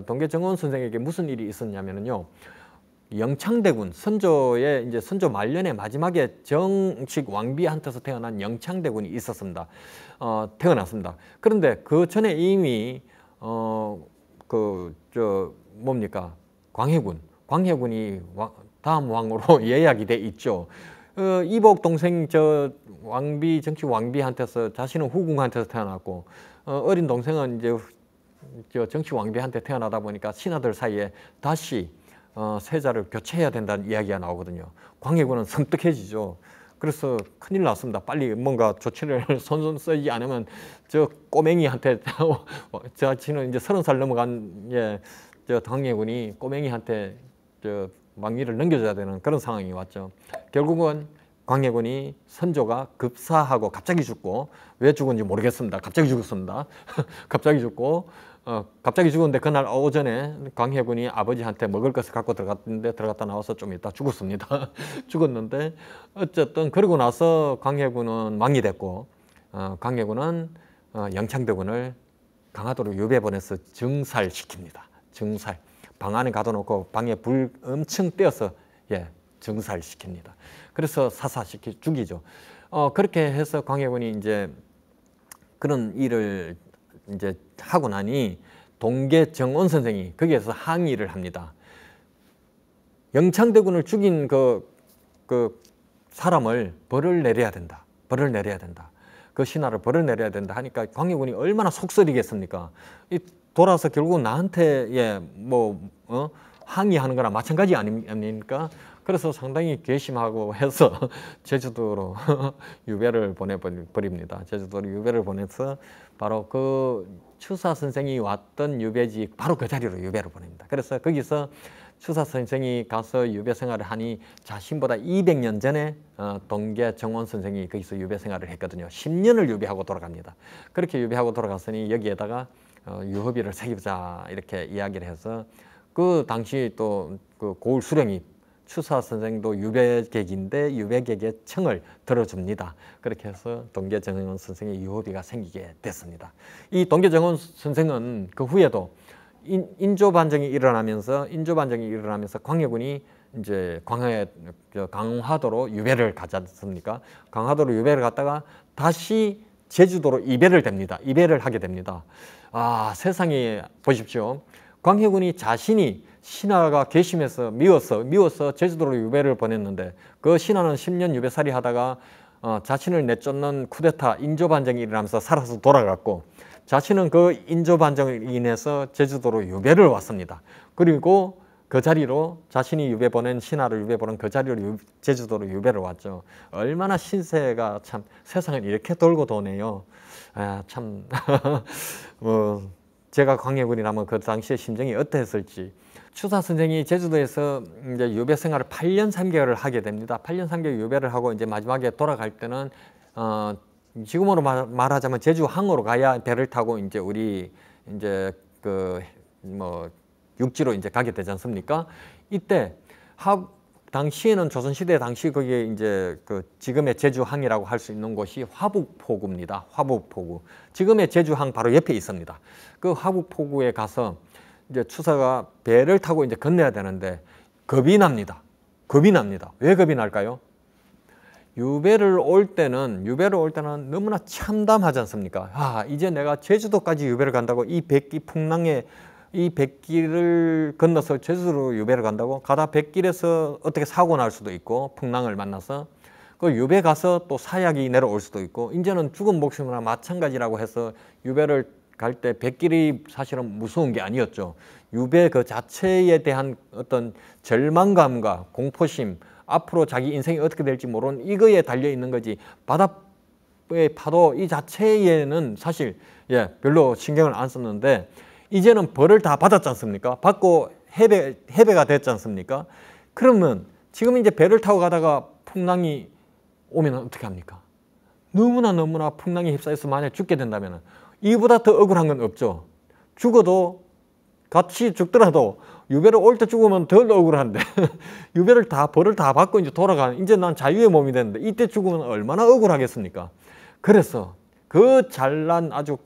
동계정온 선생에게 무슨 일이 있었냐면요. 영창대군 선조의 이제 선조 말년에 마지막에 정식 왕비한테서 태어난 영창대군이 있었습니다. 태어났습니다. 그런데 그 전에 이미 광해군이 다음 왕으로 예약이 돼 있죠. 이복 동생 정식 왕비한테서 자신은 후궁한테서 태어났고 어린 동생은 이제 정식 왕비한테 태어나다 보니까 신하들 사이에 다시 세자를 교체해야 된다는 이야기가 나오거든요. 광해군은 섬뜩해지죠. 그래서 큰일 났습니다. 빨리 뭔가 조치를 손손 쓰지 않으면 저 꼬맹이한테 자신은 이제 30살 넘어간 저 광해군이 꼬맹이한테 저 왕위를 넘겨줘야 되는 그런 상황이 왔죠. 결국은 광해군이 선조가 급사하고 갑자기 죽고 왜 죽은지 모르겠습니다. 갑자기 죽었습니다. 갑자기 죽고 갑자기 죽었는데 그날 오전에 광해군이 아버지한테 먹을 것을 갖고 들어갔는데 들어갔다 나와서 좀 있다 죽었습니다. 죽었는데 어쨌든 그러고 나서 광해군은 왕이 됐고 광해군은 영창대군을 강화도로 유배 보내서 증살시킵니다. 증살. 방 안에 가둬놓고 방에 불 엄청 떼어서 증살시킵니다. 그래서 사사시키 죽이죠. 그렇게 해서 광해군이 이제 그런 일을 이제 하고 나니 동계정온 선생이 거기에서 항의를 합니다. 영창대군을 죽인 그 사람을 벌을 내려야 된다. 벌을 내려야 된다. 그 신하를 벌을 내려야 된다 하니까 광해군이 얼마나 속설이겠습니까? 돌아서 결국 나한테 항의하는 거나 마찬가지 아닙니까? 그래서 상당히 괘씸하고 해서 제주도로 유배를 보내버립니다. 제주도로 유배를 보내서 바로 그 추사 선생이 왔던 유배지 바로 그 자리로 유배를 보냅니다. 그래서 거기서 추사 선생이 가서 유배 생활을 하니 자신보다 200년 전에 동계정온 선생이 거기서 유배 생활을 했거든요. 10년을 유배하고 돌아갑니다. 그렇게 유배하고 돌아갔으니 여기에다가 유허비를 새기자 이렇게 이야기를 해서 그 당시 또 그 고을 수령이 추사 선생도 유배객인데 유배객의 청을 들어줍니다. 그렇게 해서 동계정온 선생의 유허비가 생기게 됐습니다. 이 동계정온 선생은 그 후에도 인조반정이 일어나면서 광해군이 이제 강화도로 유배를 가지 않습니까? 강화도로 유배를 갔다가 다시 제주도로 이배를 하게 됩니다. 세상에 보십시오. 광해군이 자신이 신하가 괘씸해서 미워서 제주도로 유배를 보냈는데 그 신하는 10년 유배살이 하다가 자신을 내쫓는 쿠데타 인조반정이 일어나면서 살아서 돌아갔고 자신은 그 인조반정을 인해서 제주도로 유배를 왔습니다. 그리고 그 자리로 자신이 신하를 유배 보낸 그 자리로 제주도로 유배를 왔죠. 얼마나 신세가 참 세상을 이렇게 돌고 도네요. 참 제가 광해군이라면 그 당시의 심정이 어땠을지. 추사 선생이 제주도에서 이제 유배 생활을 8년 3개월을 하게 됩니다. 8년 3개월 유배를 하고 이제 마지막에 돌아갈 때는 지금으로 말하자면 제주항으로 가야 배를 타고 이제 우리 이제 육지로 이제 가게 되지 않습니까? 이때 당시에는 조선시대 당시 거기에 이제 그 지금의 제주항이라고 할 수 있는 곳이 화북포구입니다. 화북포구. 지금의 제주항 바로 옆에 있습니다. 그 화북포구에 가서 이제 추사가 배를 타고 이제 건너야 되는데 겁이 납니다. 겁이 납니다. 왜 겁이 날까요? 유배를 올 때는 너무나 참담하지 않습니까? 아, 이제 내가 제주도까지 유배를 간다고 이 백기 풍랑에 이 백길을 건너서 제주도로 유배를 간다고 가다 백길에서 어떻게 사고 날 수도 있고 풍랑을 만나서 그 유배 가서 또 사약이 내려올 수도 있고 이제는 죽은 목숨이나 마찬가지라고 해서 유배를 갈 때 백길이 사실은 무서운 게 아니었죠. 유배 그 자체에 대한 어떤 절망감과 공포심, 앞으로 자기 인생이 어떻게 될지 모르는 이거에 달려 있는 거지 바다의 파도 이 자체에는 사실 별로 신경을 안 썼는데 이제는 벌을 다 받았지 않습니까? 받고 해배가 됐지 않습니까? 그러면 지금 이제 배를 타고 가다가 풍랑이 오면 어떻게 합니까? 너무나 풍랑에 휩싸여서 만약 죽게 된다면 이보다 더 억울한 건 없죠. 죽어도 같이 죽더라도 유배를 올 때 죽으면 덜 억울한데 유배를 벌을 다 받고 이제 돌아가는 이제 난 자유의 몸이 됐는데 이때 죽으면 얼마나 억울하겠습니까? 그래서 그 잘난 아주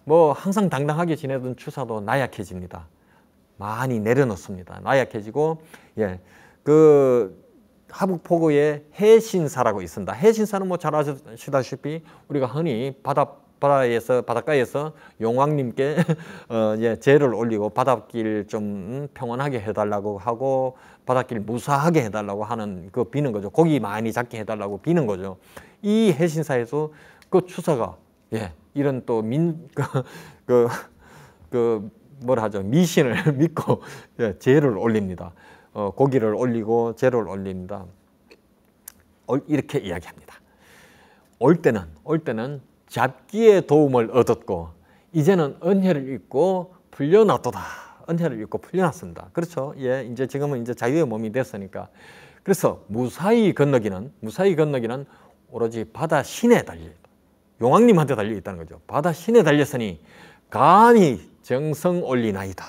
뭐 항상 당당하게 지내던 추사도 나약해집니다. 많이 내려놓습니다. 나약해지고 그 하북포구에 해신사라고 있습니다. 해신사는 뭐 잘 아시다시피 우리가 흔히 바닷가에서 용왕님께 제를 올리고 바닷길 좀 평온하게 해달라고 하고 바닷길 무사하게 해달라고 하는 그 비는 거죠. 고기 많이 잡게 해달라고 비는 거죠. 이 해신사에서 그 추사가 이런 또 미신을 믿고 제를 올립니다. 고기를 올리고 제를 올립니다. 이렇게 이야기합니다. 올 때는 잡기의 도움을 얻었고 이제는 은혜를 입고 풀려났도다. 은혜를 입고 풀려났습니다. 그렇죠? 이제 지금은 이제 자유의 몸이 됐으니까. 그래서 무사히 건너기는 오로지 바다 신에 달려 있다. 용왕님한테 달려 있다는 거죠. 바다 신에 달렸으니 간이 정성 올리나이다.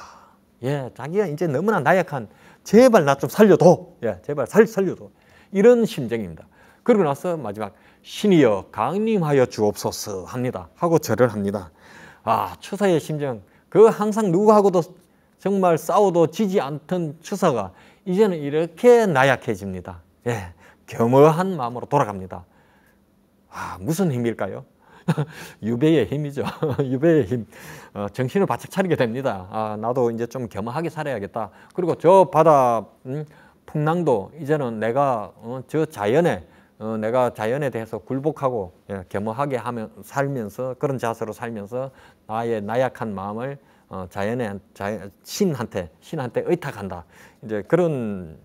자기가 이제 너무나 나약한 제발 나 좀 살려둬. 제발 살려둬. 이런 심정입니다. 그러고 나서 마지막 신이여 강림하여 주옵소서 합니다. 하고 절을 합니다. 아, 추사의 심정. 그 항상 누구하고도 정말 싸워도 지지 않던 추사가 이제는 이렇게 나약해집니다. 겸허한 마음으로 돌아갑니다. 아, 무슨 힘일까요? 유배의 힘이죠. 유배의 힘. 정신을 바짝 차리게 됩니다. 아, 나도 이제 좀 겸허하게 살아야겠다. 그리고 저 바다 풍랑도 이제는 내가 저 내가 자연에 대해서 굴복하고 겸허하게 살면서 그런 자세로 살면서 나의 나약한 마음을 신한테 의탁한다. 이제 그런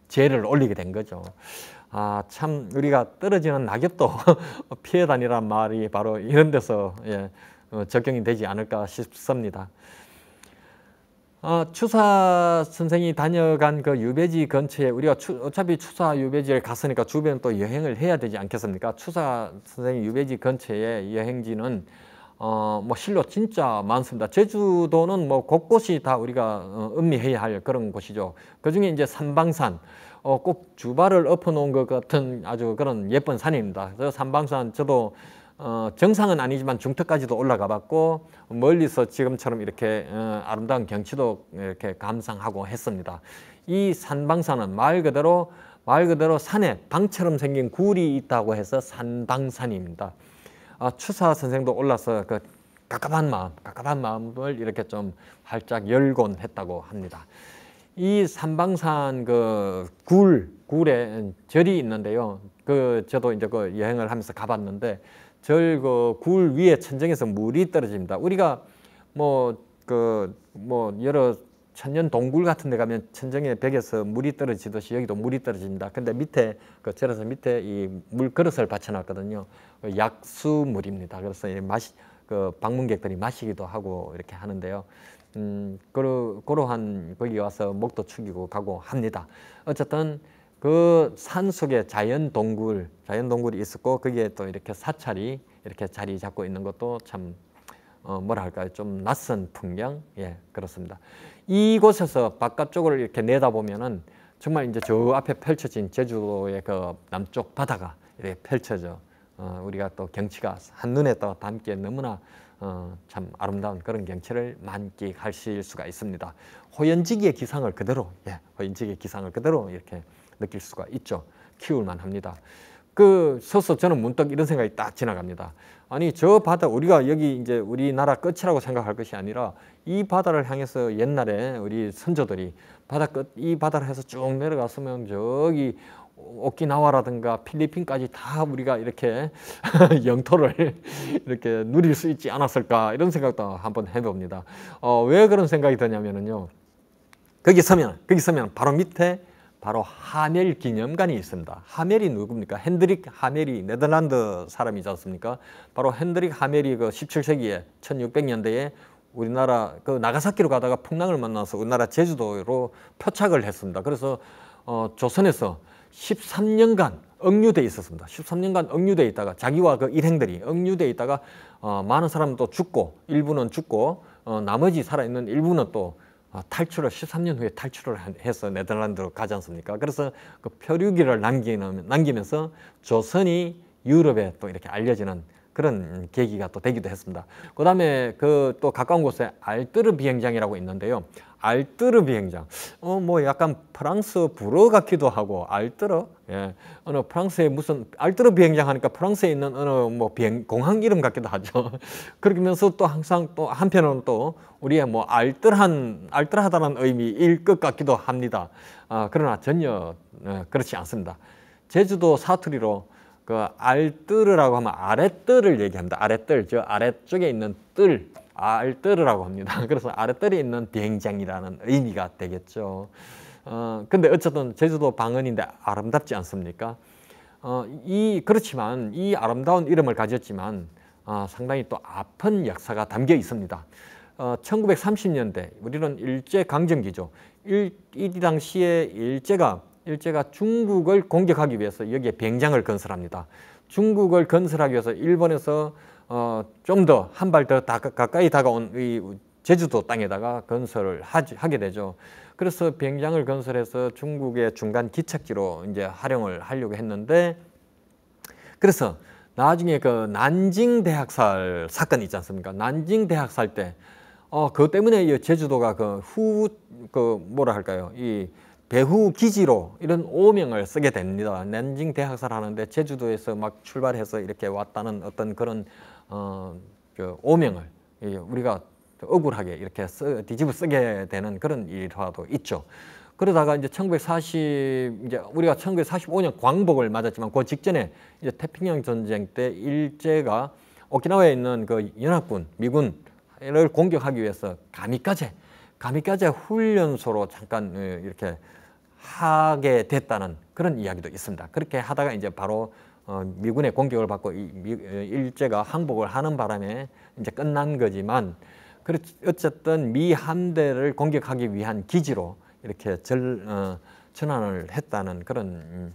제를 올리게 된 거죠. 아, 참 우리가 떨어지는 낙엽도 피해 다니란 말이 바로 이런 데서 적용이 되지 않을까 싶습니다. 추사 선생이 다녀간 그 유배지 근처에 우리가 어차피 추사 유배지를 갔으니까 주변 또 여행을 해야 되지 않겠습니까? 추사 선생이 유배지 근처에 여행지는 뭐 실로 진짜 많습니다. 제주도는 뭐 곳곳이 다 우리가 음미해야 할 그런 곳이죠. 그중에 이제 삼방산, 꼭 주발을 엎어놓은 것 같은 아주 그런 예쁜 산입니다. 저 삼방산 저도 정상은 아니지만 중턱까지도 올라가 봤고 멀리서 지금처럼 이렇게 아름다운 경치도 이렇게 감상하고 했습니다. 이 산방산은 말 그대로 산에 방처럼 생긴 굴이 있다고 해서 산방산입니다. 추사 선생도 올라서 그 갑갑한 마음을 이렇게 좀 활짝 열곤 했다고 합니다. 이 산방산 그 굴에 절이 있는데요. 저도 이제 그 여행을 하면서 가봤는데 그 굴 위에 천정에서 물이 떨어집니다. 우리가 여러 천년 동굴 같은 데 가면 천정에 벽에서 물이 떨어지듯이 여기도 물이 떨어집니다. 근데 밑에 절에서 밑에 이 물 그릇을 받쳐놨거든요. 약수물입니다. 그래서 방문객들이 마시기도 하고 이렇게 하는데요. 그러한 거기 와서 목도 축이고 가고 합니다. 어쨌든 그 산 속에 자연 동굴이 있었고 거기에 또 이렇게 사찰이 이렇게 자리 잡고 있는 것도 참 뭐랄까요, 좀 낯선 풍경, 그렇습니다. 이곳에서 바깥쪽으로 이렇게 내다보면은 정말 이제 저 앞에 펼쳐진 제주도의 그 남쪽 바다가 이렇게 펼쳐져 우리가 또 경치가 한눈에 또 담기에 너무나 참 아름다운 그런 경치를 만끽하실 수가 있습니다. 호연지기의 기상을 그대로, 호연지기의 기상을 그대로 이렇게 느낄 수가 있죠. 키울만 합니다. 서서 저는 문득 이런 생각이 딱 지나갑니다. 아니, 저 바다, 우리가 여기 이제 우리나라 끝이라고 생각할 것이 아니라 이 바다를 향해서 옛날에 우리 선조들이 바다 끝, 이 바다를 해서 쭉 내려갔으면 저기 오키나와라든가 필리핀까지 다 우리가 이렇게 영토를 이렇게 누릴 수 있지 않았을까, 이런 생각도 한번 해봅니다. 왜 그런 생각이 드냐면요. 거기 서면 바로 밑에 바로 하멜 기념관이 있습니다. 하멜이 누굽니까? 핸드릭 하멜이 네덜란드 사람이지 않습니까? 바로 핸드릭 하멜이 그 17세기에 1600년대에 우리나라 그 나가사키로 가다가 풍랑을 만나서 우리나라 제주도로 표착을 했습니다. 그래서 조선에서 13년간 억류돼 있었습니다. 13년간 억류돼 있다가 자기와 그 일행들이 억류돼 있다가 많은 사람도 죽고 일부는 죽고 나머지 살아있는 일부는 또 탈출을 13년 후에 탈출을 해서 네덜란드로 가지 않습니까? 그래서 그 표류기를 남기면서 조선이 유럽에 또 이렇게 알려지는 그런 계기가 또 되기도 했습니다. 그 다음에 그 또 가까운 곳에 알뜨르 비행장이라고 있는데요. 알뜨르 비행장, 뭐 약간 프랑스 불어 같기도 하고, 알뜨르, 어느 프랑스에 무슨 알뜨르 비행장 하니까 프랑스에 있는 어느 뭐 공항 이름 같기도 하죠. 그러면서 또 항상 또 한편으로는 또 우리의 뭐 알뜰하다는 의미일 것 같기도 합니다. 그러나 전혀 그렇지 않습니다. 제주도 사투리로 그 알뜨르라고 하면 아랫뜰을 얘기합니다. 아랫뜰, 저 아래쪽에 있는 뜰, 알뜨르라고 합니다. 그래서 아랫뜰에 있는 비행장이라는 의미가 되겠죠. 근데 어쨌든 제주도 방언인데 아름답지 않습니까? 그렇지만 이 아름다운 이름을 가졌지만 상당히 또 아픈 역사가 담겨 있습니다. 1930년대 우리는 일제강점기죠. 이 당시에 일제가 중국을 공격하기 위해서 여기에 비행장을 건설합니다. 중국을 건설하기 위해서 일본에서 좀 더 한 발 더 가까이 다가온 이 제주도 땅에다가 건설을 하게 되죠. 그래서 비행장을 건설해서 중국의 중간 기착지로 이제 활용을 하려고 했는데, 그래서 나중에 그 난징 대학살 사건이 있지 않습니까? 난징 대학살 때 그것 때문에 제주도가 뭐라 할까요? 이 배후 기지로 이런 오명을 쓰게 됩니다. 난징 대학살 하는데 제주도에서 막 출발해서 이렇게 왔다는 어떤 그런 오명을 우리가 억울하게 이렇게 뒤집어 쓰게 되는 그런 일화도 있죠. 그러다가 이제 우리가 1945년 광복을 맞았지만 그 직전에 이제 태평양 전쟁 때 일제가 오키나와에 있는 그 연합군 미군을 공격하기 위해서 가미카제 훈련소로 잠깐 이렇게 하게 됐다는 그런 이야기도 있습니다. 그렇게 하다가 이제 바로 미군의 공격을 받고 일제가 항복을 하는 바람에 이제 끝난 거지만, 어쨌든 미 함대를 공격하기 위한 기지로 이렇게 전환을 했다는 그런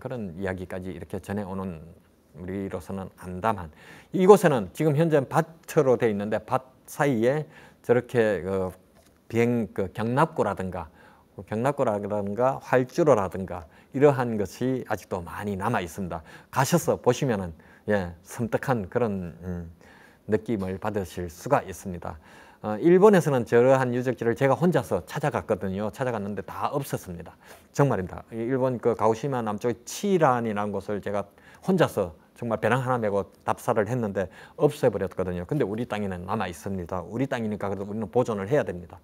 그런 이야기까지 이렇게 전해오는 우리로서는 암담한, 이곳에는 지금 현재 밭으로 되어 있는데 밭 사이에 저렇게 경납고라든가 활주로라든가 이러한 것이 아직도 많이 남아 있습니다. 가셔서 보시면은 섬뜩한 그런 느낌을 받으실 수가 있습니다. 일본에서는 저러한 유적지를 제가 혼자서 찾아갔거든요. 찾아갔는데 다 없었습니다. 정말입니다. 일본 그 가오시마 남쪽의 치란이라는 곳을 제가 혼자서 정말 배낭 하나 메고 답사를 했는데 없애버렸거든요. 근데 우리 땅에는 남아 있습니다. 우리 땅이니까 그래도 우리는 보존을 해야 됩니다.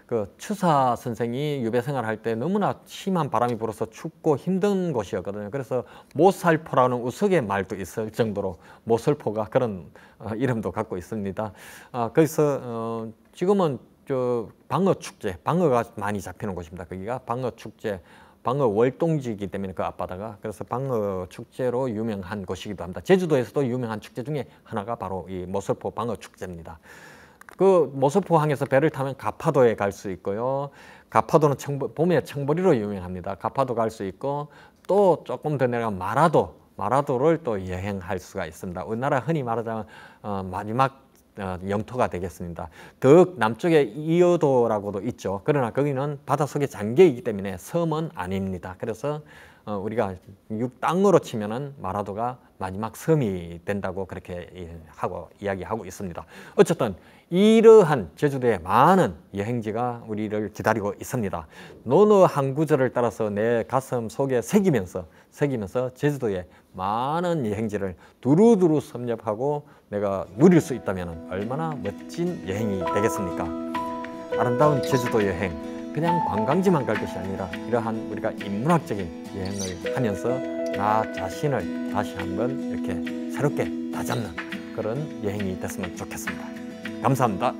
그 추사 선생이 유배 생활할 때 너무나 심한 바람이 불어서 춥고 힘든 곳이었거든요. 그래서 모살포라는 우스개 말도 있을 정도로 모살포가 그런 이름도 갖고 있습니다. 그래서 지금은 방어 축제, 방어가 많이 잡히는 곳입니다. 거기가 방어 축제, 방어 월동지이기 때문에 그 앞바다가, 그래서 방어 축제로 유명한 곳이기도 합니다. 제주도에서도 유명한 축제 중에 하나가 바로 이 모설포 방어 축제입니다. 그 모설포항에서 배를 타면 가파도에 갈 수 있고요. 가파도는 봄에 청보리로 유명합니다. 가파도 갈 수 있고, 또 조금 더 내려가면 마라도를 또 여행할 수가 있습니다. 우리나라 흔히 말하자면 마지막 영토가 되겠습니다. 더 남쪽에 이어도라고도 있죠. 그러나 거기는 바닷속에 잠겨있기 때문에 섬은 아닙니다. 그래서 우리가 땅으로 치면은 마라도가 마지막 섬이 된다고 그렇게 이야기하고 있습니다. 어쨌든 이러한 제주도에 많은 여행지가 우리를 기다리고 있습니다. 노노 한 구절을 따라서 내 가슴 속에 새기면서 제주도에 많은 여행지를 두루두루 섭렵하고 내가 누릴 수 있다면 얼마나 멋진 여행이 되겠습니까? 아름다운 제주도 여행, 그냥 관광지만 갈 것이 아니라 이러한 우리가 인문학적인 여행을 하면서 나 자신을 다시 한번 이렇게 새롭게 다잡는 그런 여행이 됐으면 좋겠습니다. 감사합니다.